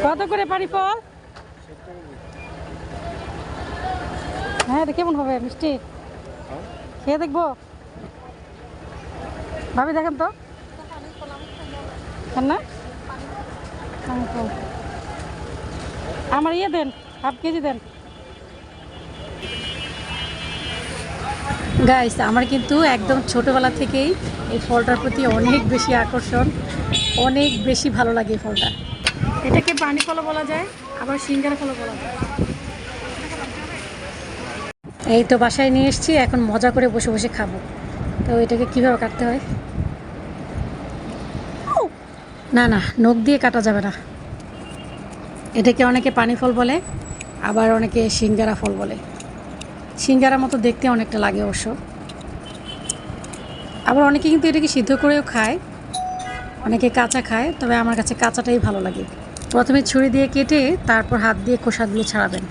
কত করে পানি ফল? হ্যাঁ, এটা কেমন হবে? মিষ্টি খেয়ে দেখবো। ভাবি দেখেন তো না, আমার ইয়ে দেন, হাফ কেজি দেন। গাইস, আমার কিন্তু একদম ছোটবেলা থেকেই এই ফলটার প্রতি অনেক বেশি আকর্ষণ, অনেক বেশি ভালো লাগে এই ফলটা। এটাকে পানি ফলও বলা যায়, আবার সিঙ্গারা ফলও বলা যায়। এই তো বাসায় নিয়ে এসেছি, এখন মজা করে বসে বসে খাবো। তো এটাকে কিভাবে কাটতে হয়? না না, নখ দিয়ে কাটা যাবে না। এটাকে অনেকে পানি ফল বলে, আবার অনেকে সিঙ্গারা ফল বলে। সিঙ্গারা মতো দেখতে অনেকটা লাগে অবশ্য। আবার অনেকে কিন্তু এটাকে সিদ্ধ করেও খায়, অনেকে কাঁচা খায়, তবে আমার কাছে কাঁচাটাই ভালো লাগে। প্রথমে ছুরি দিয়ে কেটে তারপর হাত দিয়ে খোসাগুলো ছাড়াবেন।